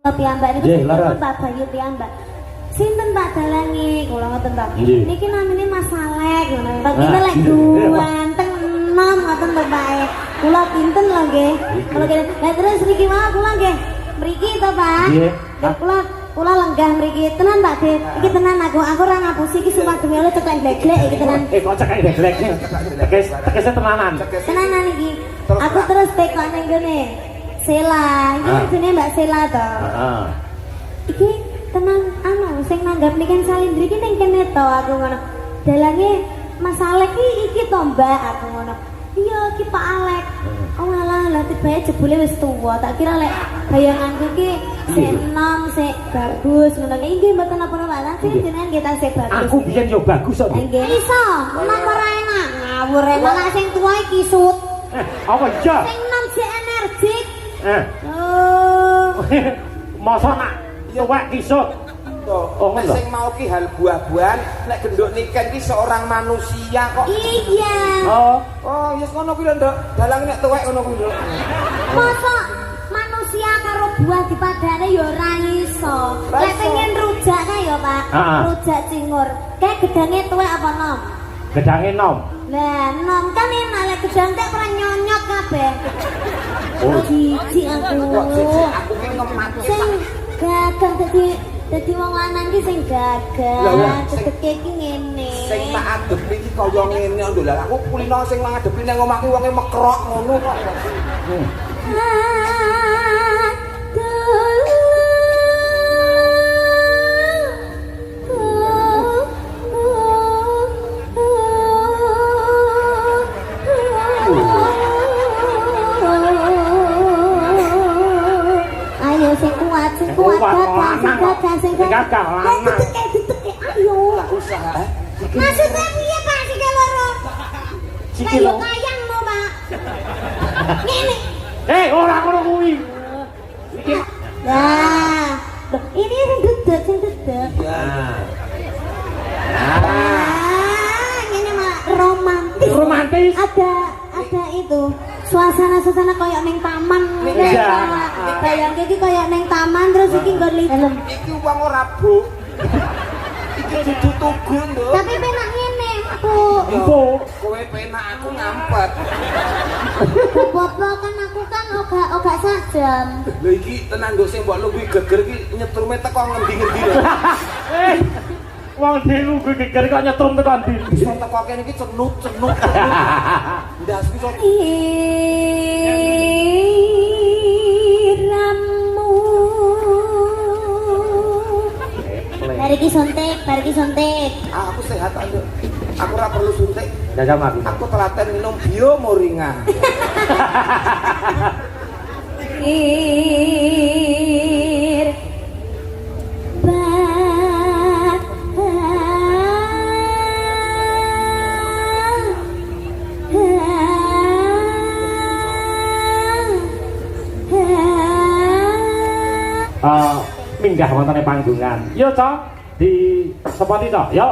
Piyambak niku sinten Pak Bayu piyambak. Sinten Pak dalange kula ngoten to. Niki namine Mas Saleh ngono. Kita lek duwanteng enom ngoten to Pak. Kula pinten lho nggih. Kula kene. Lah terus niki wae kula nggih. Mriki to Pak. Nggih. Kula lenggah mriki tenan Pak De. Iki tenan aku ora ngapusi iki sumpah demi Allah ceklek bleglek iki tenan. Kok ceklek bleglek. Tekese tenanan. Tenanan iki. Aku terus teko ning gene. Sela, iki jenenge Mbak Sela to. Heeh. Iki tenan sing nanggap niken Salindri iki ning kene to aku ngono. Dalange Mas Alek iki to Mbak aku ngono. Iya iki Pak Alek. Oh alah lah tibae jebule wis tuwa. Tak kira lek bayanganku iki sik enom, sik bagus ngono. Nggih mboten napa-napa. Sing jenengan kita sik bagus. Aku biyen yo bagus kok. Nggih iso. Menawa ora enak ngawur malah sing tuwa iki sut. Apa iya? Sing enom sik energik. Masa nak tuwek kisut. Oh, sing mau ki hal buah-buahan, nek genduk niken ki seorang manusia kok. Iya. Oh, yes ngono kuwi lho, Nduk. Dalang nek tuwek ngono kuwi lho. Masa manusia karo buah dipadane ya ora iso. Lek pengen rujak ta ya, Pak. Rujak cingur. Kayak gedange tuwek apa nom? Gedange nom. Lah, nom kan enak lek gedang tek ora nyonyot kabeh. Oh, jijik aku. Aku ki ngemat. Sing gagang dadi wong lanang ki sing gagang, cedeke ki ngene. Sing tak adep iki kaya ngene lho. Lah aku kulino sing ngadepi nang omahku wonge mekrok ngono kok. Gagah lanang. Ayo. Lah usaha. Maksudnya piye Pak sing loro? Siki lho. Kayang no, Pak. Ngene. Ora ngono kuwi. Iki. Nah, ini sing dedek. Ngene mah romantis. Romantis. Ada itu. Suasana kayak neng taman. Kayak iki kayak neng taman terus iki nggon film. Iki wong ora bu. Iki dudu tugu, Nduk. Tapi penak ngene, Bu. Kowe penak aku ngampet. Bobo kan aku kan ogak sajam. Lho iki tenan Nduk sing mbok luwi geger iki nyetrume teko ngendi-ngendi lho. Wong dhewe kuwi geger kok nyetrum tekan ndi. Iso teko kene iki cenut. Ndas iso. Iramu. Bariki suntik. Aku sehat Nduk. Aku ora perlu suntik. Jajal mati. Aku telaten minum bio moringa. Minggah wontene panggungan. Yo, Cok. Di sepoti, Cok. Yo.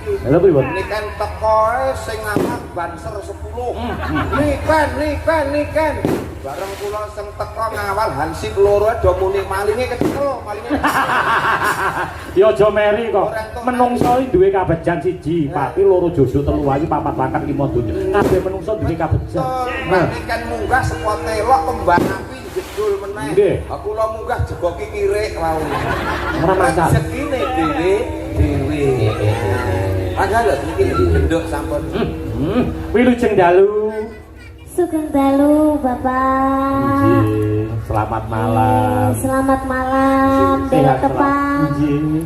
iki. Lha pripun? Niken teko sing ngawak banser 10. Niken. Bareng kula sing teko ngawal hansip loro do muni malinge kecekel, malinge. Ya aja meri kok. Menungso iki duwe kabejan siji, pati loro jojo telu ayu papat pangkat lima donya. Kabeh menungso duwe kabejan. Nah, niken munggah saka telok kembang api jedul meneh. Nggih. Kula munggah jegoki kirik wau. Ora masalah. Sekine dhewe. Padahal lho iki genduk sampun. Wilujeng dalu. Sugeng dalu, Bapak. Nggih, selamat malam. Selamat malam, Dela Tepang.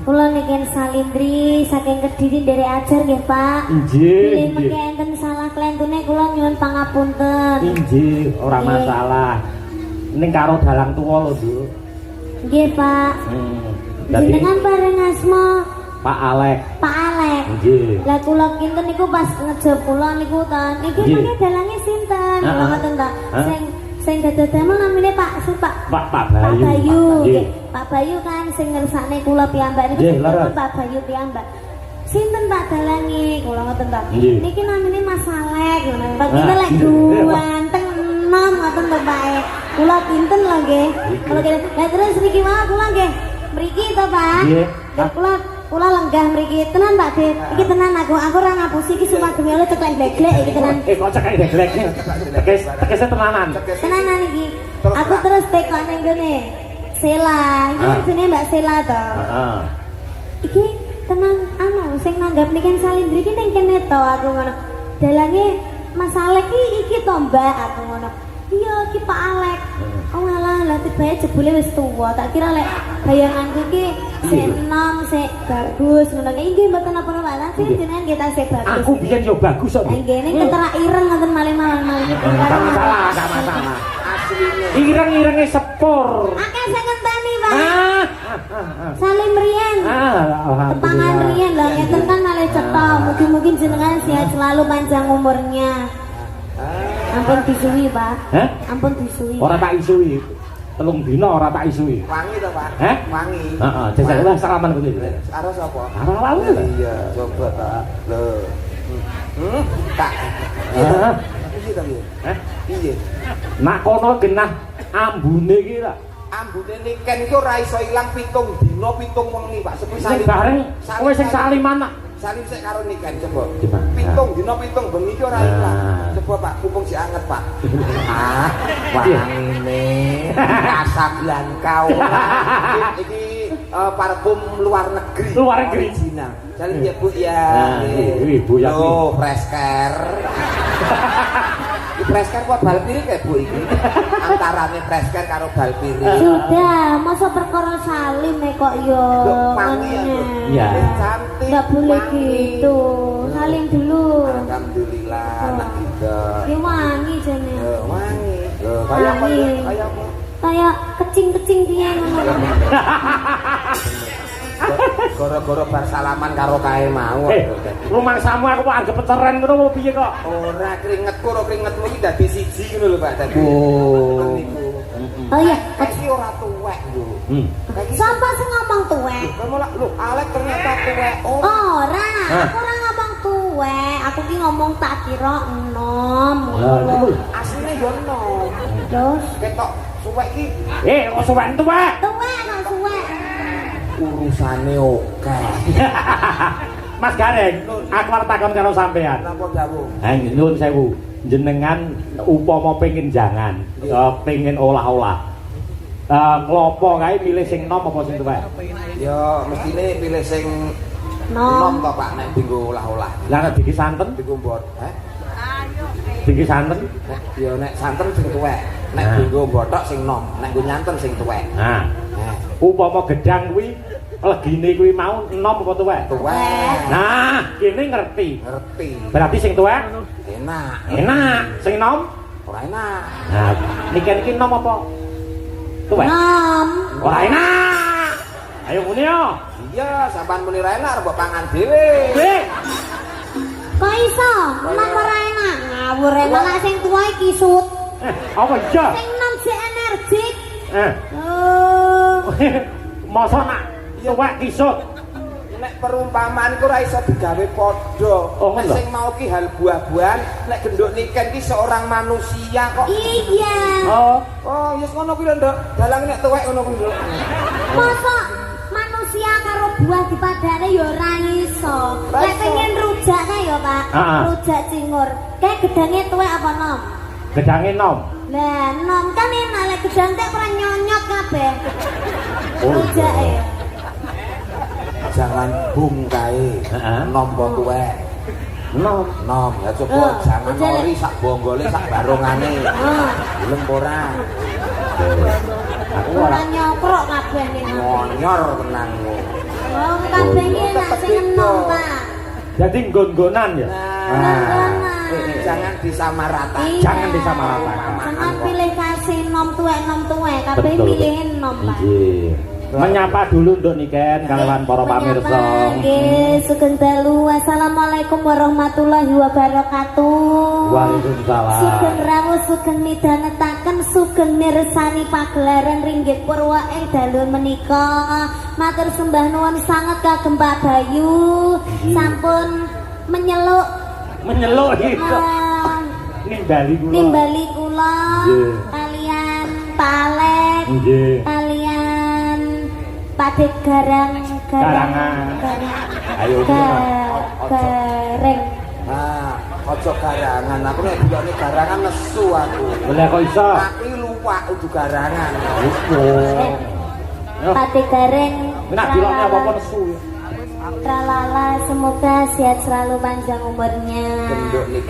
Kula niken Salindri saking Kediri dari ajar nggih, Pak. Nggih. Bilih mengke enten salah klentune kula nyuwun pangapunten. Nggih, ora masalah. Ning karo dalang tuwa lho, Bu. Nggih, Pak. Dadi Jenengan bareng asma Pak Alek. Pak Alek. Nggih. Lah kula kinten niku pas ngejep kula niku ta. Niki Nggih. mengke dalange sinten? Kula ngoten ta. Hah? Sing dados damel namine Pak Pak Pak Bayu. Bayu. Nggih. Nggih. Pak Bayu kan sing ngersakne kula piyambak niku Nggih, sinten leres. Pak Bayu piyambak. Sinten Pak dalange? Kula ngoten ta. Nggih. Niki namine Mas Alek ngono. Pak kita Ah, lek nggih. ganteng enom ngoten to Pak. Kula pinten lho nggih. Kula kira lah terus niki wae kula nggih. Mriki to Pak. Nggih. Nggih, kula lenggah mriki tenan Pak De. Iki tenan aku ora ngapusi iki sumademe oleh ceklek bleglek iki tenan. Kok cekak deglek. Tekese tenanan. Tenanan iki. Aku terus teko nang ngene. Sela, iki jenenge Mbak Sela to. Heeh. Iki tenan sing nanggap niken Salindri iki ning kene to aku ngono. Dalange Mas Alek iki to Mbak aku ngono. Iya iki Pak Alek. Oh alah lah tibae jebule wis tuwa. Tak kira lek bayanganku iki sik enom, sik bagus ngono. Nggih mboten apa-apa lah. Sing jenengan kita sik bagus. Aku biyen yo bagus kok. Nggih ning ketera ireng ngoten malih-malih. Gak masalah, gak masalah. Asline. Ireng-irenge sepur. Akeh sing ngenteni, Pak. Salim riyen. Tepangan riyen lho ngeten kan malih cetha. Mugi-mugi jenengan sehat selalu panjang umurnya. Ampun disuwi, Pak. Hah? Ampun disuwi. Ora tak isui. Telung dina ora tak isui. Wangi to, Pak? Hah? Wangi. Heeh, jajal salaman kuwi. Karo sapa? Karo lawe lho. Iya, coba ta. Lho. Kak. Hah? Piye to, Piye? Hah? Piye? Nak kono genah ambune iki lah. Ambune niken iku ora iso ilang 7 dina 7 wengi, Pak. Sepi Sing bareng kowe sing saliman nak. salim sik karo niken coba. Gimana? 7 dina 7 bengi iki ora ilang. Coba Pak, mumpung si anget, Pak. Wangine Casablanca kau. Iki parfum luar negeri. Luar negeri. Original. Salim ya, Bu ya. Bu ya. Oh, fresker. Fresker kok bal piring kayak Bu iki. Antarane fresker karo bal piring. Sudah, masa perkara salim kok yo. Iya. Cantik. Enggak boleh gitu. Salim dulu. Alhamdulillah anak kita. Ki wangi jane. Wangi. Kayak apa? Kayak apa? Kayak kecing-kecing piye ngono. Goro-goro bar salaman karo kae mau. Rumah samu aku kok anggap peceren ngono apa piye kok? Ora keringetku, ora keringetmu iki dadi siji ngono lho, Pak. Dadi. Oh iya, iki ora tuwek lho. Sapa sing ngomong tuwek? Kamu lah, lho, Alek ternyata tuwek. Ora, aku ora ngomong tuwek. Aku ki ngomong tak kira enom. Asline yo enom. Terus Ketok suwek iki Kok suwek tuwek? tuwek kok suwek. urusane oke. Mas Gareng, aku arep takon karo sampean. Napa dawuh? Ha nyuwun sewu. Jenengan upama pengin jangan, pengin olah-olah. Klopo kae milih sing nom apa sing tuwek? Ya mestine pilih sing Nom. to Pak nek dienggo olah-olah. Lah nek diki santen, Dienggo mbot, diki santen. Ya nek santen sing tuwek. Nek dienggo botok sing nom, nek nggo nyanten sing tuwek. Nah, upama gedang kuwi legine kuwi mau enom apa tuwek? Tuwek. Nah, kene ngerti. Ngerti. Berarti sing tuwek Enak. enak, sing enom Ora enak. nah niki enom apa? Tuwek. Nom. Ora enak. Ayo muni yo. Iya, sampean muni ra enak mbok pangan dhewe. Kok iso? Nom ora enak. Ngawur enak sing tuwa iki sut. Apa iya? Sing nom sik energik. Oh. Masa nak tuwek kisut. nek perumpamaan ku ora iso digawe padha. Nek sing mau ki hal buah-buahan, nek genduk niken ki seorang manusia kok. Iya. Oh, yes ngono kuwi lho, Nduk. Dalang nek tuwek ngono kuwi, Nduk. Mosok manusia karo buah dipadane ya ora iso. Lek pengen rujak kae ya, Pak. Rujak cingur. Kayak gedange tuwek apa nom? Gedange nom. Lah, nom kan enak lek gedang tek ora nyonyot kabeh. Rujak ya. Jangan bung kae. Nompo tuwek. Nom ya coba jangan ori sak bonggole sak barongane. Belum ora. Aku ora nyokrok kabeh ning. Ngonyor tenan. Oh, kabeh iki enak sing enom, Pak. Jadi nggon-nggonan ya. Jangan disamaratakan. Jangan disamaratakan. Jangan pilih kasih nom tuwek, kabeh pilihin nom, Pak. Menyapa dulu Nduk Niken kalian para pamirsa. Nggih, sugeng dalu. Assalamualaikum warahmatullahi wabarakatuh. Waalaikumsalam. Sugeng rawuh, sugeng midhangetaken, sugeng mirsani pagelaran Ringgit Purwa ing dalu menika. Matur sembah nuwun sanget kagem Pak Bayu. Sampun menyeluk itu. Nimbali kula. Kalian Palek. Kalian Pade garangan. Ayo gareng. Nah, ojo garangan. Aku nek dilokne garangan nesu aku. Boleh kok iso? Aku luwak udu garangan. Pade gareng. Nek dilokne apa-apa nesu. Tralala, semoga sehat selalu panjang umurnya.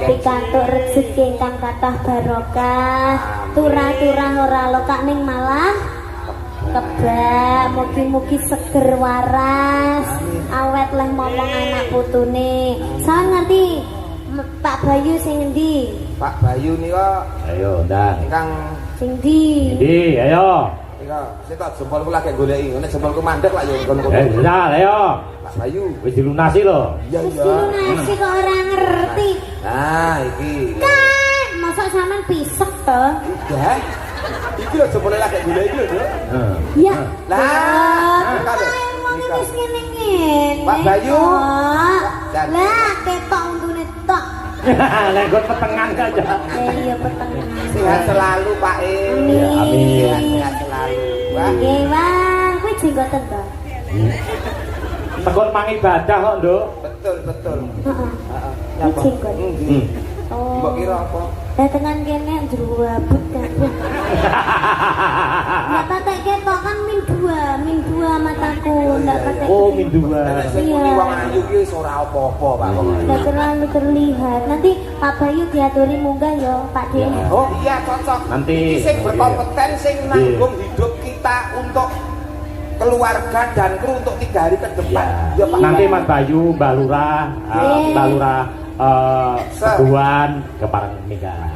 Pikantuk rezeki ingkang kathah barokah. Turah-turah ora lokak ning malah kebak, mugi-mugi seger waras, awet leh momong anak putune. Saya ngerti Pak Bayu sing endi? Pak Bayu nika ayo ndang ingkang sing ndi? Ndi ayo. Nika sik tak jempolku lagi goleki. Nek jempolku mandek lak yo ngono. Ayo. Pak Bayu Wis dilunasi lho. Iya Wis dilunasi kok ora ngerti. Nah, iki. Kan, masa sampean pisek to? Udah. Iki lho jempolnya lagi goleki lho, Nduk. Ya. Lah, Nikah wis ngene-ngene. Pak Bayu. Lah, ketok untune tok. Lek gon petengan aja. Iya petengan. Sehat selalu, Pak E. Amin. Sehat selalu. Wah. Nggih, Wah, kuwi jenggoten to. Tegon mangibadah kok, Nduk. Betul. Heeh. Kuwi jenggot. Oh. Mbok kira apa? Datengan kene jruwabut kabeh. Ndak patek ketok kan min dua mataku, ndak patek. Oh, min dua. Iya. Wong ayu ki wis ora apa-apa, Pak. Ndak terlalu terlihat. Nanti Pak Bayu diaturi munggah ya, Pak De. Oh, iya cocok. Nanti sing berkompeten sing nanggung hidup kita untuk keluarga dan kru untuk 3 hari ke depan. Ya, Pak. Nanti Mas Bayu, Mbak Lurah, Mbak Lurah Teguhan kepareng nikah.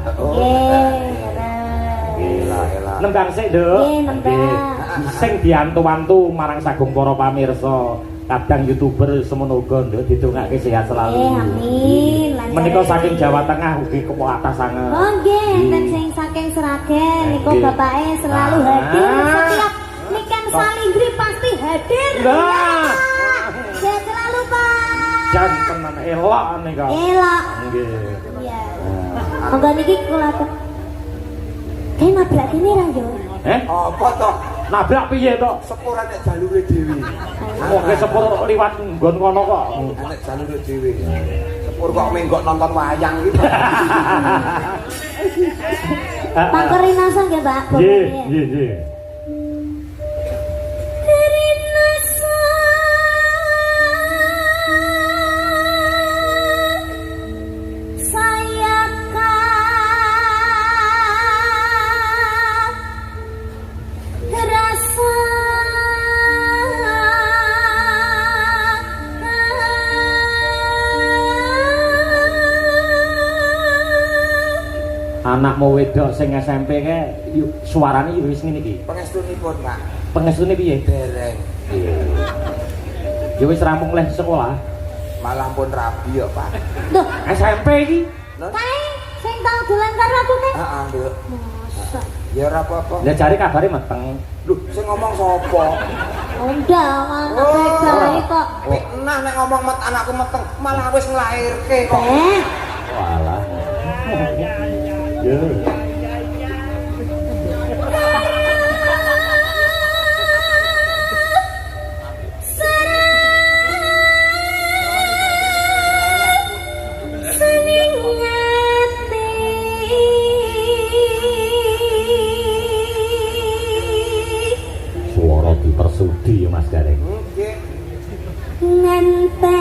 Gila. Nembang sik, Nduk. Nembang. Sing diantu-antu marang sagung para pamirsa. Kadang YouTuber semono uga Nduk didongake sehat selalu. Amin. Menika saking Jawa Tengah ugi kepo atas sanget. Oh nggih, enten sing saking Sragen niku bapake selalu hadir setiap Niken Salindri pasti hadir. Nah. Sehat selalu, Pak. Janten elok nika. Elok. Nggih. Iya. Monggo niki kula to. Kayak nabrak kene ra yo. Apa to? Nabrak piye to? Sepura nek jalure dhewe. Oke sepur liwat nggon kono kok. Nek jalure dhewe. Sepur kok menggok nonton wayang gitu. Pak Kerinasa nggih, Pak. Nggih. Anakmu wedok sing SMP ke suarane wis ngene iki. Pangestunipun, Pak. Pengestune piye? Dereng. Ya wis rampung leh sekolah. Malah pun rabi ya, Pak. Duh, SMP iki. kae sing tau dolan karo aku teh. Heeh, Nduk. Masa. Ya ora apa-apa. Lah jare kabare meteng. Lho, sing ngomong sapa? Undang anak baik kok. Nah nek ngomong anakku meteng malah wis nglairke kok. Walah. Yo. Suara dipersudi ya Mas Gareng. Nggih. Ngente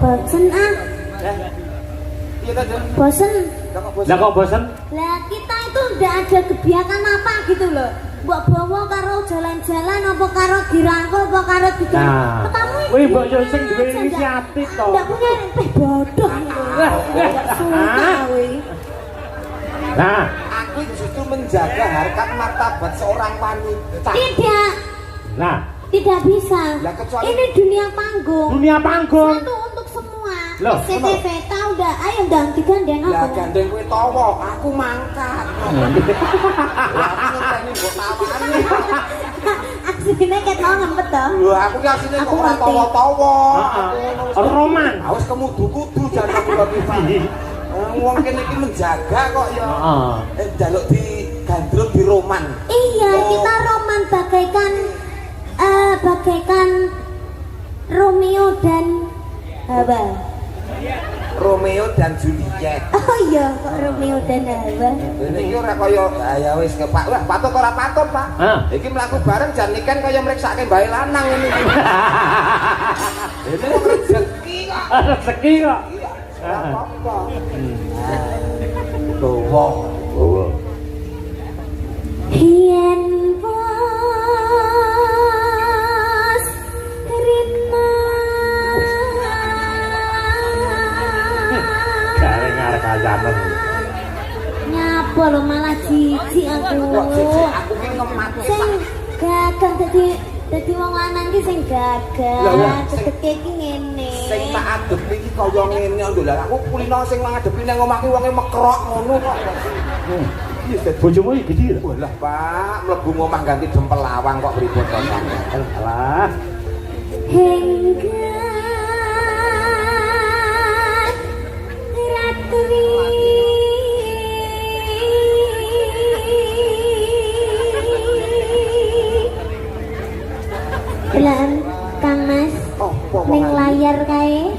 bosen ah. Iya ta, Jon? Bosen. Lah kok bosen? Lah kita itu ndak ada kebiasaan apa gitu loh. Mbok bawa karo jalan-jalan apa karo dirangkul apa karo gitu. Nah, kamu wih mbok yo sing duwe inisiatif to. Ndak punya bodoh gitu. Sumpah wih. Nah, aku justru menjaga harkat martabat seorang wanita. Tidak. nah, Tidak bisa. Lah, kecuali- ini dunia panggung. dunia panggung. Satu untuk semua. Loh, CCTV tahu udah. Ayo dong digandeng Ya aku. gandeng kowe tawa, aku mangkat. Aku ngenteni mbok tawani. Aslinya kayak mau ngempet toh. Lho aku ki asline kok Aku ora ngerti. tawa-tawa. Heeh. Roman. Harus kemudu-kudu jan aku lagi. Wong kene iki menjaga kok ya. Heeh. Jaluk di gandrung di roman. Iya, kita roman bagaikan Romeo dan apa? Romeo dan Juliet. Oh iya, kok Romeo dan apa? Ini iki ora kaya ya wis ke Pak. Wah, patut ora patut, Pak. Hah? Iki mlaku bareng jan niken kaya mriksake bae lanang ngene iki. Ini wong rezeki kok. Rezeki kok. Iya. Ora apa-apa. Lowo. Oh. Yen was rina Gareng arek kajanen. nyapa lo malah jijik aku. Kok jijik aku ki ngemat. Sing gagal dadi wong lanang ki sing gagal. Lah, lah, Tegeke iki ngene. Sing tak adep iki kaya ngene lho. Lah aku kulino sing ngadep nang omahku wonge mekrok ngono kok. Iya, dadi Bojomu iki gede lho. Walah, Pak, mlebu omah ganti dempel lawang kok pripun to, Pak? Alah. Hingga ratri Belan Kang Mas ning layar kae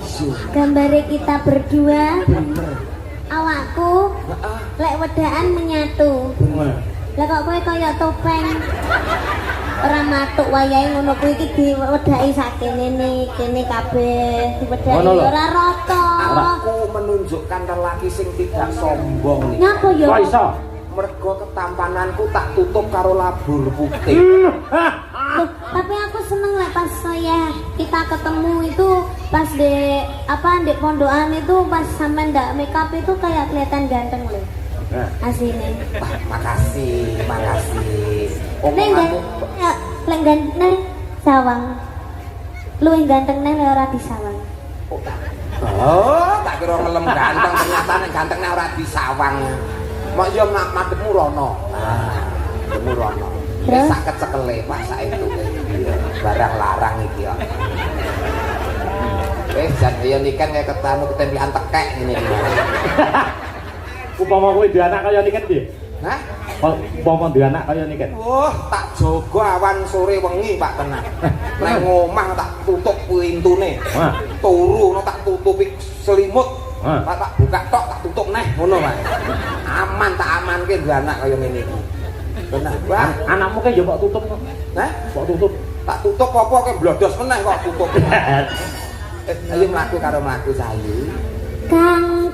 gambare kita berdua awakku lek wedaan menyatu lah kok kowe kaya topeng ora matuk wayahe ngono kuwi iki diwedhaki sakene kene kabeh diwedhaki Ngono lho. ora rata. Aku menunjukkan lelaki sing tidak sombong nih. Nyapa ya? Kok iso? Mergo ketampananku tak tutup karo labur putih. Loh, tapi aku seneng lek pas saya kita ketemu itu pas di pondokan itu pas sampe ndak make up itu kayak kelihatan ganteng loh. Asline. Wah, makasih. Neng ganteng sawang. Lu yang ganteng neng ora di sawang. Oh, tak kira ngelem ganteng ternyata nek gantengnya ora disawang. Mak yo madhepmu rono. Nah, madhepmu rono. Wis sak kecekele Pak saiki iki. Barang larang iki yo. Wis jan yo niken kaya ketemu ketempian tekek ngene iki. Upama kowe duwe anak kaya niken piye? Hah? Pomo duwe anak kaya niki. Wah, tak jaga awan sore wengi Pak tenan. Nang omah tak tutup pintune. Wah. Turu tak tutupi selimut. Tak buka tok tak tutup neh ngono Pak. Aman tak amanke duwe anak kaya ngene iki. Tenan. Wah, Anakmu ke ya kok tutup kok. Hah? Kok tutup? Tak tutup apa ke blodos meneh kok tutup. Ayo mlaku karo mlaku sayu. Kang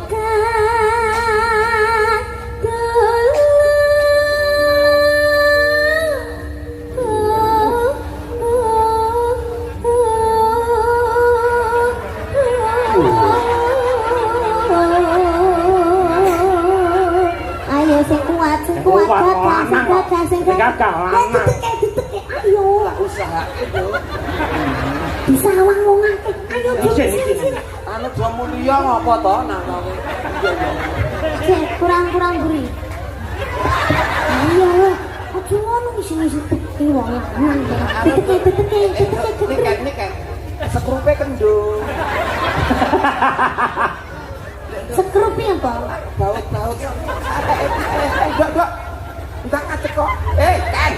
ayo Tak usahake, Bu. disawang wong akeh. Ayo sini. Anu dua mulia ngapa to nang kowe? Cek kurang-kurang beri. Ayo, aja ngono ngisi-ngisi teki wong lanang. Teki. Niken. Sekrupe kendung. Sekrup ya, Bang? Baut. Enggak. Enggak ngacek kok. Ken.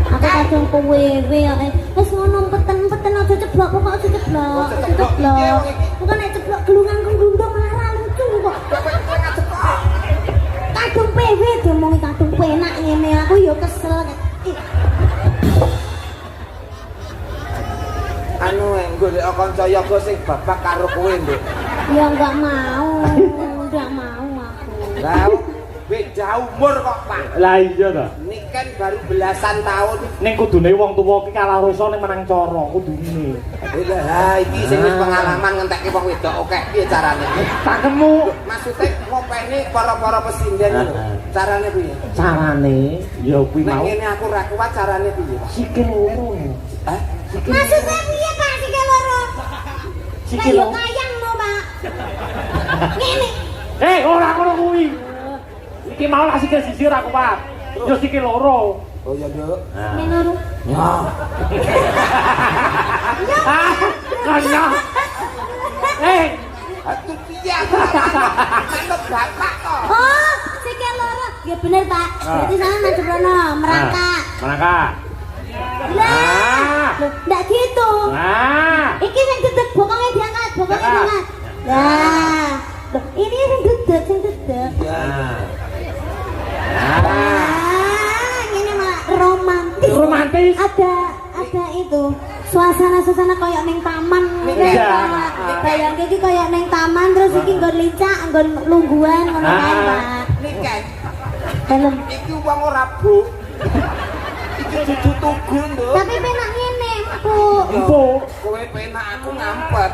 Aku kadang kowe-we ya. Wis ngono peten aja ceblok, kok aja ceblok. Bukan nek ceblok gelungan glundung lara lucu kok. Ngacek kok. Kadung PW diomongi kadung penak ngene aku ya kesel. Anu golek kanca yoga sing babak karo kowe, Nduk. Ya enggak mau aku. Lah, beda umur kok, Pak. Lah iya to. Niken baru belasan tahun. Ning kudune wong tuwa ki kalah rasa ning menang cara kudune. Lah iki sing wis pengalaman ngentekke wong wedok akeh piye carane? Takemu. Maksudnya ngopeni para pesinden lho. Carane piye? Carane ya kuwi Nek mau. ngene aku ra kuat carane piye, Pak? Sikil loro. Hah? Maksudnya piye Pak sikil loro? Sikil Lah yo loro. kayang no, Pak. Ngene. Ora ngono kuwi. Iki mau lak sikil siji ora kuat. Yo sikil loro. Oh ya, Nduk. Ngene loro. Ya. Kanya. Aduh piye aku? Manut bapak kok. Oh, sikil loro. Ya bener, Pak. Berarti sana madhep rono, merangkak. Merangkak. Lah, ndak gitu. Iki sing dedek bokongnya diangkat. Lah, ini sing dedek. Ya. Ini malah romantis. Ada itu suasana kayak neng taman. Kayak iki kayak neng taman terus iki nggon lincah, nggon lungguhan ngono kae, Pak. Niken. Dalem. Iki wong ora bu. Iki dudu tugu, Nduk. Tapi penak ngene, aku. Empuk. Kowe penak aku ngampet.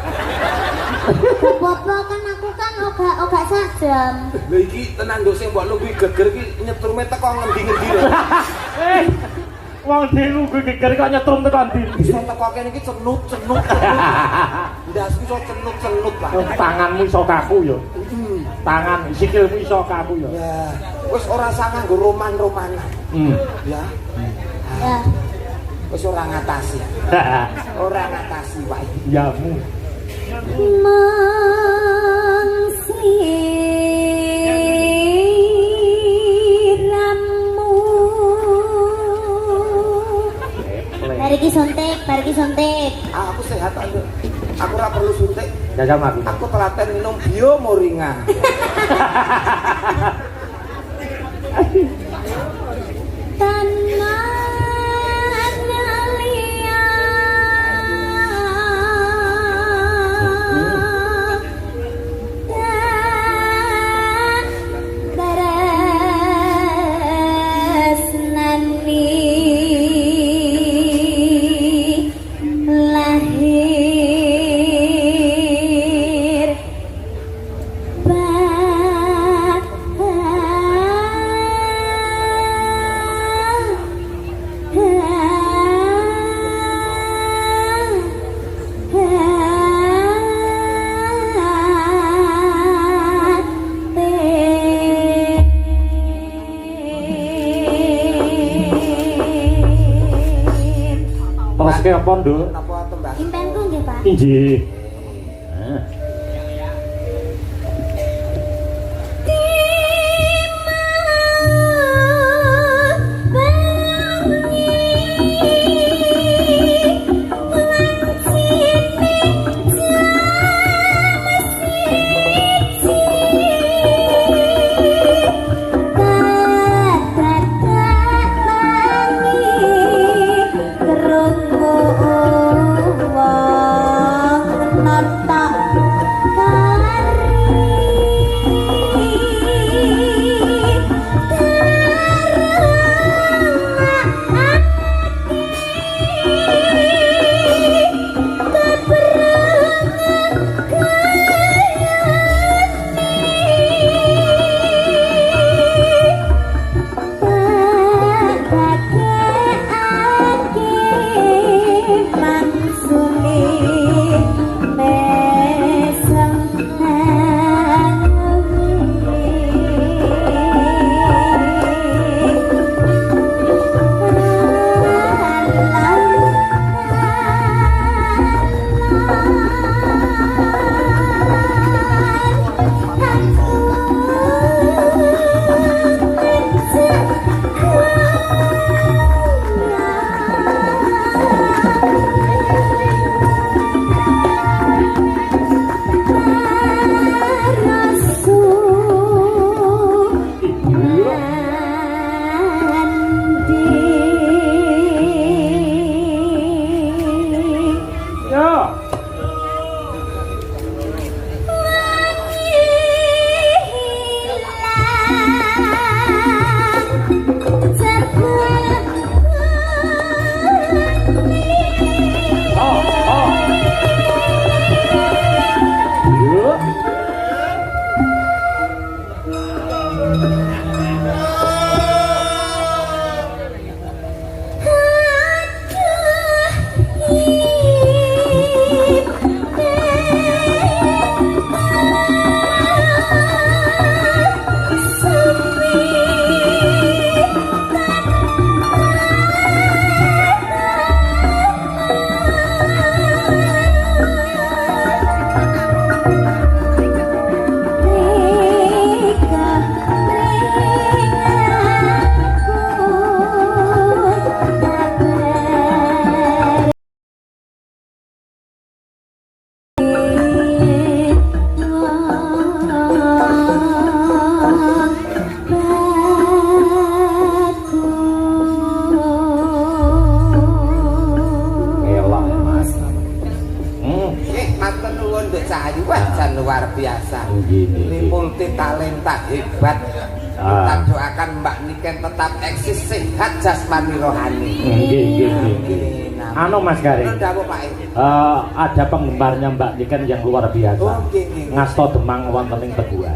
Bobo kan aku kan ogak sajam. Lha iki tenan Nduk sing mbok lungguh geger iki nyetrume teko ngendi-ngendi lho. Wong dhewe kuwi geger kok nyetrum tekan ndi. Iso teko kene iki cenut. Ndas iso cenut, Pak. Tanganmu iso kaku ya. Tangan sikilmu iso kaku ya. Ya, wis ora sangat nggo roman-romanan. Ya. Ya. Wis ora ngatasi. Ora ngatasi, Pak. Yamu. Mangsiramu. Bariki suntik. Aku sehat kok, Nduk. Aku ora perlu suntik. Jajal aku. Aku telaten minum bio moringa. Tanah Terus apa, Nduk? Napa tembak? Impenku nggih, Pak. Injih. Cahayu wah jan luar biasa. Ini multi talenta hebat. Kita doakan Mbak Niken tetap eksis sehat jasmani rohani. Nggih. Anu Mas Garing. Ada penggemarnya Mbak Niken yang luar biasa. Ngasto Demang wonten ing Teguhan.